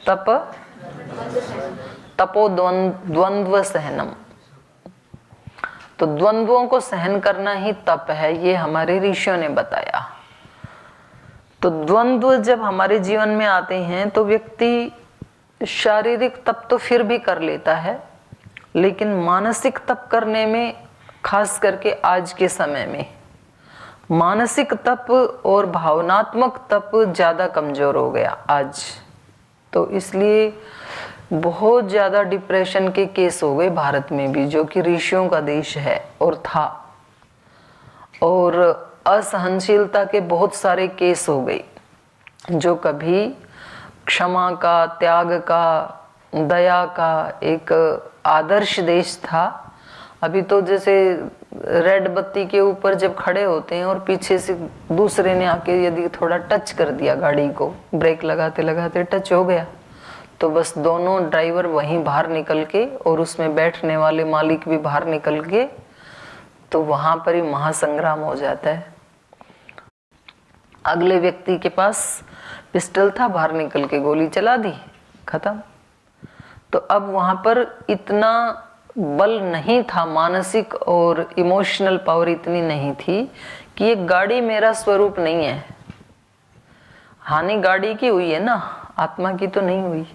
तप तपो द्वंद्व सहनम। तो द्वंद्वों को सहन करना ही तप है, ये हमारे ऋषियों ने बताया। तो द्वंद्व जब हमारे जीवन में आते हैं तो व्यक्ति शारीरिक तप तो फिर भी कर लेता है, लेकिन मानसिक तप करने में, खास करके आज के समय में मानसिक तप और भावनात्मक तप ज़्यादा कमज़ोर हो गया आज। तो इसलिए बहुत ज़्यादा डिप्रेशन के केस हो गए भारत में भी, जो कि ऋषियों का देश है और था। और असहनशीलता के बहुत सारे केस हो गए, जो कभी क्षमा का, त्याग का, दया का एक आदर्श देश था, अभी तो जैसे रेड बत्ती के ऊपर जब खड़े होते हैं और पीछे से दूसरे ने आके यदि थोड़ा टच कर दिया गाड़ी को, ब्रेक लगाते लगाते टच हो गया, तो बस दोनों ड्राइवर वहीं बाहर निकल के और उसमें बैठने वाले मालिक भी बाहर निकल के, तो वहां पर ही महासंग्राम हो जाता है। अगले व्यक्ति के पास पिस्टल था, बाहर निकल के गोली चला दी, खत्म। तो अब वहां पर इतना बल नहीं था, मानसिक और इमोशनल पावर इतनी नहीं थी कि ये गाड़ी मेरा स्वरूप नहीं है। हानि गाड़ी की हुई है ना, आत्मा की तो नहीं हुई,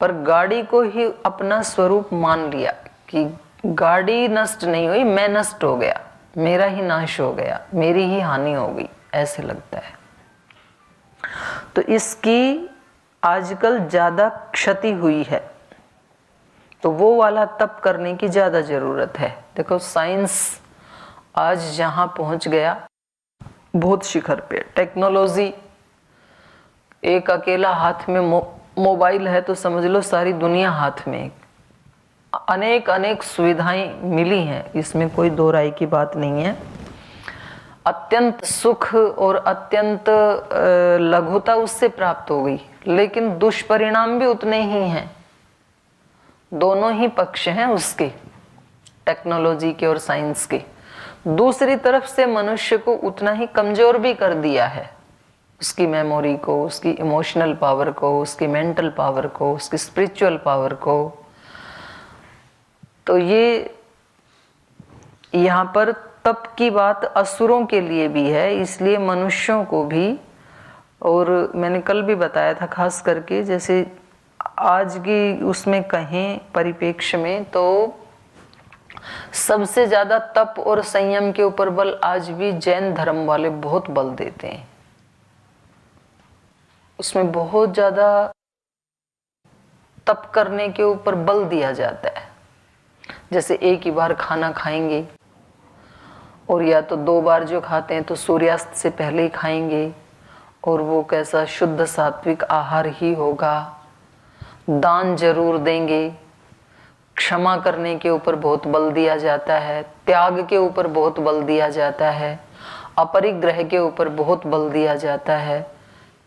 पर गाड़ी को ही अपना स्वरूप मान लिया कि गाड़ी नष्ट नहीं हुई, मैं नष्ट हो गया, मेरा ही नाश हो गया, मेरी ही हानि हो गई, ऐसे लगता है। तो इसकी आजकल ज्यादा क्षति हुई है, तो वो वाला तप करने की ज्यादा जरूरत है। देखो साइंस आज जहां पहुंच गया, बहुत शिखर पे, टेक्नोलॉजी, एक अकेला हाथ में मोबाइल है तो समझ लो सारी दुनिया हाथ में, अनेक अनेक सुविधाएं मिली हैं, इसमें कोई दो राय की बात नहीं है। अत्यंत सुख और अत्यंत लघुता उससे प्राप्त हो गई, लेकिन दुष्परिणाम भी उतने ही हैं। दोनों ही पक्ष हैं उसके, टेक्नोलॉजी के और साइंस के। दूसरी तरफ से मनुष्य को उतना ही कमजोर भी कर दिया है, उसकी मेमोरी को, उसकी इमोशनल पावर को, उसकी मेंटल पावर को, उसकी स्पिरिचुअल पावर को। तो ये यहाँ पर तप की बात असुरों के लिए भी है, इसलिए मनुष्यों को भी। और मैंने कल भी बताया था, खास करके जैसे आज की उसमें कहें परिप्रेक्ष्य में, तो सबसे ज्यादा तप और संयम के ऊपर बल आज भी जैन धर्म वाले बहुत बल देते हैं। उसमें बहुत ज्यादा तप करने के ऊपर बल दिया जाता है। जैसे एक ही बार खाना खाएंगे, और या तो 2 बार जो खाते हैं तो सूर्यास्त से पहले ही खाएंगे, और वो कैसा शुद्ध सात्विक आहार ही होगा। दान जरूर देंगे, क्षमा करने के ऊपर बहुत बल दिया जाता है, त्याग के ऊपर बहुत बल दिया जाता है, अपरिग्रह के ऊपर बहुत बल दिया जाता है।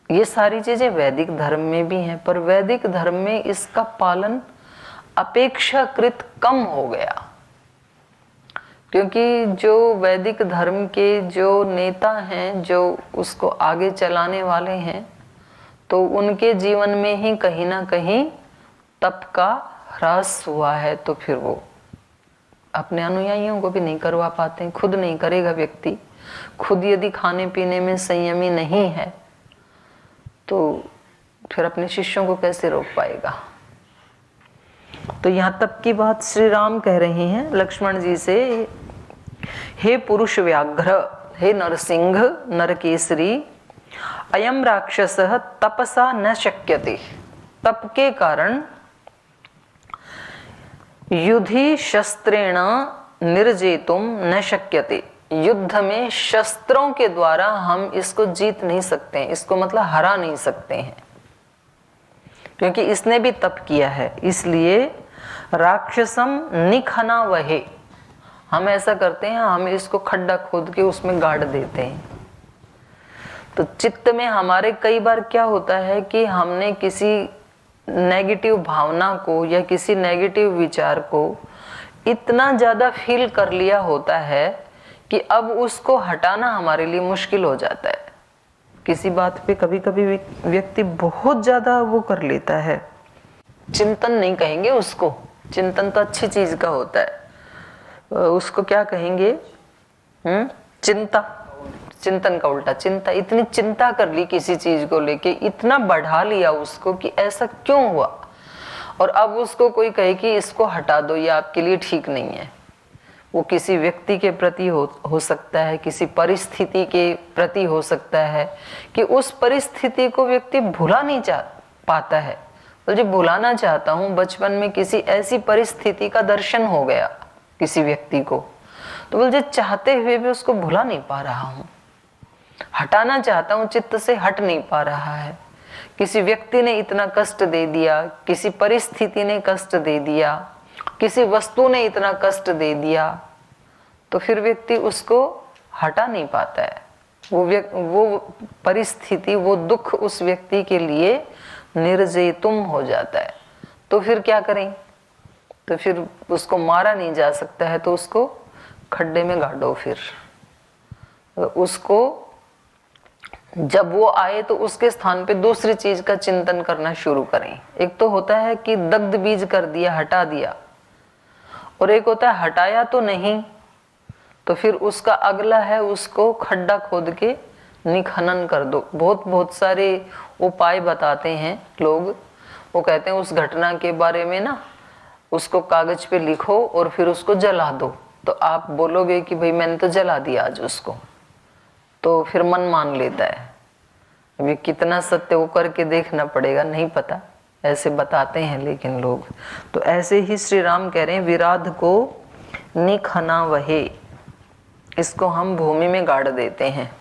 ये सारी चीजें वैदिक धर्म में भी हैं, पर वैदिक धर्म में इसका पालन अपेक्षाकृत कम हो गया, क्योंकि जो वैदिक धर्म के जो नेता हैं, जो उसको आगे चलाने वाले हैं, तो उनके जीवन में ही कहीं ना कहीं तप का ह्रास हुआ है। तो फिर वो अपने अनुयायियों को भी नहीं करवा पाते हैं। खुद नहीं करेगा व्यक्ति, खुद यदि खाने पीने में संयमी नहीं है तो फिर अपने शिष्यों को कैसे रोक पाएगा। तो यहाँ तप की बात श्री राम कह रहे हैं लक्ष्मण जी से, हे पुरुष व्याघ्र, हे नरसिंह नरकेसरी, अयम राक्षसः तपसा न शक्यते। तप के कारण युधि शस्त्रेण निर्जेतुम न शक्यते। युद्ध में शस्त्रों के द्वारा हम इसको जीत नहीं सकते हैं, इसको मतलब हरा नहीं सकते हैं, क्योंकि इसने भी तप किया है। इसलिए राक्षसम निखना वहे, हम ऐसा करते हैं, हम इसको खड्डा खोद के उसमें गाड़ देते हैं। तो चित्त में हमारे कई बार क्या होता है कि हमने किसी नेगेटिव भावना को या किसी नेगेटिव विचार को इतना ज्यादा फील कर लिया होता है कि अब उसको हटाना हमारे लिए मुश्किल हो जाता है, किसी बात पे कभी कभी व्यक्ति बहुत ज्यादा वो कर लेता है, चिंतन नहीं कहेंगे उसको, चिंतन तो अच्छी चीज का होता है, उसको क्या कहेंगे, चिंता, चिंतन का उल्टा चिंता। इतनी चिंता कर ली किसी चीज को लेके, इतना बढ़ा लिया उसको कि ऐसा क्यों हुआ, और अब उसको कोई कहे कि इसको हटा दो, ये आपके लिए ठीक नहीं है। वो किसी व्यक्ति के प्रति हो सकता है, किसी परिस्थिति के प्रति हो सकता है, कि उस परिस्थिति को व्यक्ति भुला नहीं पाता है। बोले भुलाना चाहता हूँ, बचपन में किसी ऐसी परिस्थिति का दर्शन हो गया किसी व्यक्ति को, तो बोले चाहते हुए भी उसको भुला नहीं पा रहा हूँ, हटाना चाहता हूँ, चित्त से हट नहीं पा रहा है। किसी व्यक्ति ने इतना कष्ट दे दिया, किसी परिस्थिति ने कष्ट दे दिया, किसी वस्तु ने इतना कष्ट दे दिया, तो फिर व्यक्ति उसको हटा नहीं पाता है। वो परिस्थिति, वो दुख उस व्यक्ति के लिए निर्जेतुम हो जाता है। तो फिर क्या करें, तो फिर उसको मारा नहीं जा सकता है, तो उसको खड्डे में गाड़ो। फिर उसको जब वो आए तो उसके स्थान पे दूसरी चीज का चिंतन करना शुरू करें। एक तो होता है कि दग्ध बीज कर दिया, हटा दिया, और एक होता है हटाया तो नहीं, तो फिर उसका अगला है उसको खड्डा खोद के निखनन कर दो। बहुत सारे उपाय बताते हैं लोग। वो कहते हैं उस घटना के बारे में ना उसको कागज पे लिखो और फिर उसको जला दो। तो आप बोलोगे कि भाई मैंने तो जला दिया आज उसको, तो फिर मन मान लेता है। अभी कितना सत्य वो करके देखना पड़ेगा, नहीं पता, ऐसे बताते हैं लेकिन लोग। तो ऐसे ही श्री राम कह रहे हैं विराध को निखना वहे, इसको हम भूमि में गाड़ देते हैं,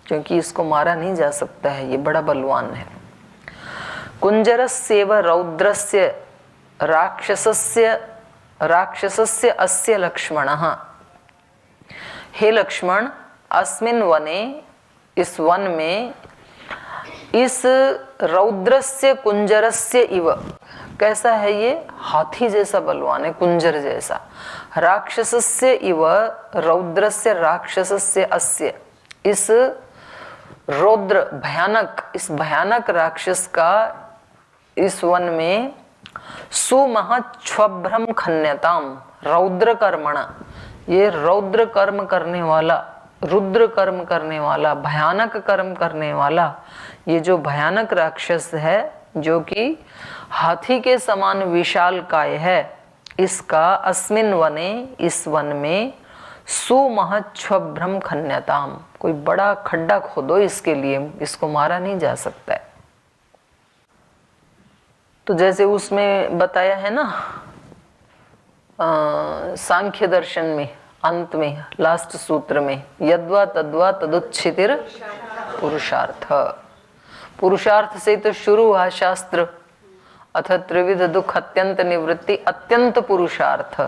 क्योंकि इसको मारा नहीं जा सकता है, ये बड़ा बलवान है। कुंजरस्येव रौद्रस्य राक्षसस्य अस्य लक्ष्मणः, हे लक्ष्मण अस्मिन् वने, इस वन में, इस रौद्रस्य कुंजरस्य इव, कैसा है ये, हाथी जैसा बलवान है, कुंजर जैसा। राक्षसस्य इव रौद्रस्य राक्षसस्य अस्य, इस रौद्र भयानक, इस भयानक राक्षस का इस वन में सुमहच्छ्वभ्रम खन्यताम रौद्र कर्मणा, ये रौद्र कर्म करने वाला, रुद्र कर्म करने वाला, भयानक कर्म करने वाला, ये जो भयानक राक्षस है जो कि हाथी के समान विशाल काय है, इसका अस्मिन वने, इस वन में, सुमहच्छ्वभ्रम खन्यताम, कोई बड़ा खड्डा खोदो इसके लिए, इसको मारा नहीं जा सकता है। तो जैसे उसमें बताया है ना सांख्य दर्शन में अंत में लास्ट सूत्र में, यद्वा तद्वा तदुच्छितिर पुरुषार्थ, पुरुषार्थ से तो शुरू हुआ शास्त्र, अथ त्रिविध दुख अत्यंत निवृत्ति अत्यंत पुरुषार्थ,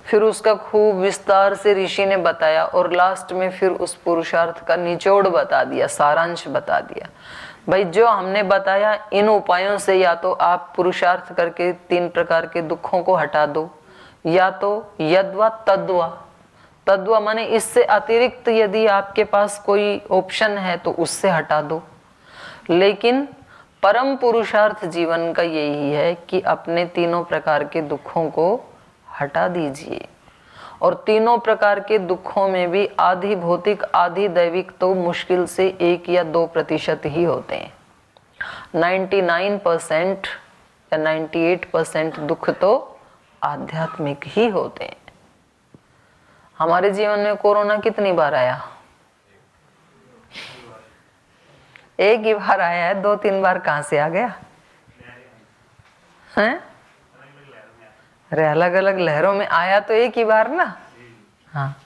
फिर उसका खूब विस्तार से ऋषि ने बताया, और लास्ट में फिर उस पुरुषार्थ का निचोड़ बता दिया, सारांश बता दिया। भाई जो हमने बताया इन उपायों से या तो आप पुरुषार्थ करके 3 प्रकार के दुखों को हटा दो, या तो यद्वा तद्वा, तद्वा माने इससे अतिरिक्त यदि आपके पास कोई ऑप्शन है तो उससे हटा दो। लेकिन परम पुरुषार्थ जीवन का यही है कि अपने 3 प्रकार के दुखों को हटा दीजिए। और 3 प्रकार के दुखों में भी आधि भौतिक आधि दैविक तो मुश्किल से 1 या 2% ही होते हैं। 99% या 98% दुख तो आध्यात्मिक ही होते हैं। हमारे जीवन में कोरोना कितनी बार आया? एक ही बार आया है, 2-3 बार कहां से आ गया हैं? अरे अलग अलग लहरों में आया तो एक ही बार ना, हाँ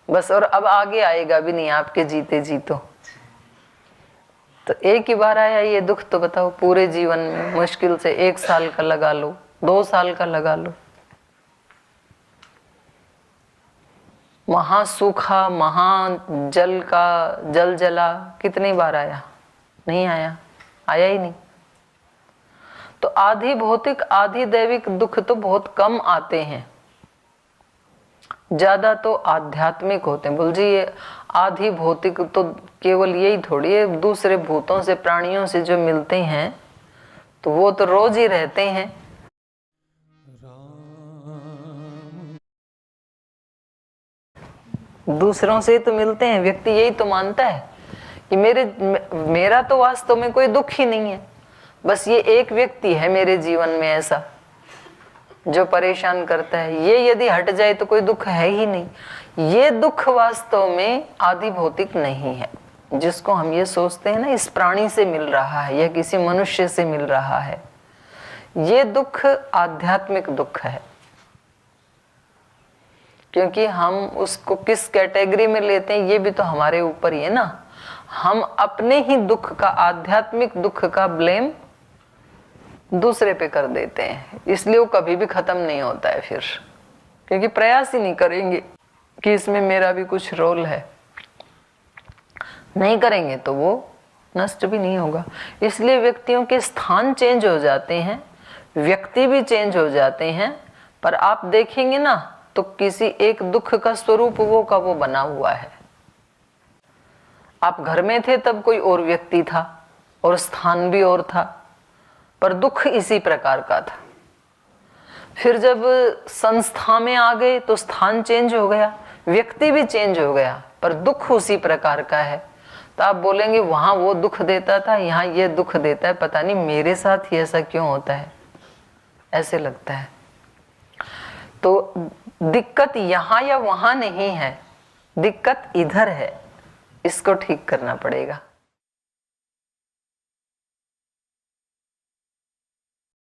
बस, और अब आगे आएगा भी नहीं आपके जीते जी। तो एक ही बार आया ये दुख, तो बताओ पूरे जीवन में मुश्किल से 1 साल का लगा लो, 2 साल का लगा लो। महा सूखा, महा जल का जल जला, कितनी बार आया? नहीं आया, आया ही नहीं। तो आधि भौतिक आधि दैविक दुख तो बहुत कम आते हैं, ज्यादा तो आध्यात्मिक होते हैं। बोल जी ये आधि भौतिक तो केवल यही थोड़ी है, दूसरे भूतों से प्राणियों से जो मिलते हैं तो वो तो रोज ही रहते हैं। दूसरों से तो मिलते हैं, व्यक्ति यही तो मानता है कि मेरा तो वास्तव में कोई दुख ही नहीं है, बस ये एक व्यक्ति है मेरे जीवन में ऐसा जो परेशान करता है, ये यदि हट जाए तो कोई दुख है ही नहीं। ये दुख वास्तव में आदि भौतिक नहीं है, जिसको हम ये सोचते हैं ना इस प्राणी से मिल रहा है या किसी मनुष्य से मिल रहा है, ये दुख आध्यात्मिक दुख है। क्योंकि हम उसको किस कैटेगरी में लेते हैं ये भी तो हमारे ऊपर ही है ना। हम अपने ही दुख का, आध्यात्मिक दुख का ब्लेम दूसरे पे कर देते हैं, इसलिए वो कभी भी खत्म नहीं होता है फिर, क्योंकि प्रयास ही नहीं करेंगे कि इसमें मेरा भी कुछ रोल है। नहीं करेंगे तो वो नष्ट भी नहीं होगा। इसलिए व्यक्तियों के स्थान चेंज हो जाते हैं, व्यक्ति भी चेंज हो जाते हैं, पर आप देखेंगे ना तो किसी एक दुख का स्वरूप वो का वो बना हुआ है। आप घर में थे तब कोई और व्यक्ति था और स्थान भी और था, पर दुख इसी प्रकार का था। फिर जब संस्था में आ गए तो स्थान चेंज हो गया, व्यक्ति भी चेंज हो गया, पर दुख उसी प्रकार का है। तो आप बोलेंगे वहां वो दुख देता था, यहाँ ये दुख देता है, पता नहीं मेरे साथ ही ऐसा क्यों होता है, ऐसे लगता है। तो दिक्कत यहाँ या वहां नहीं है, दिक्कत इधर है, इसको ठीक करना पड़ेगा।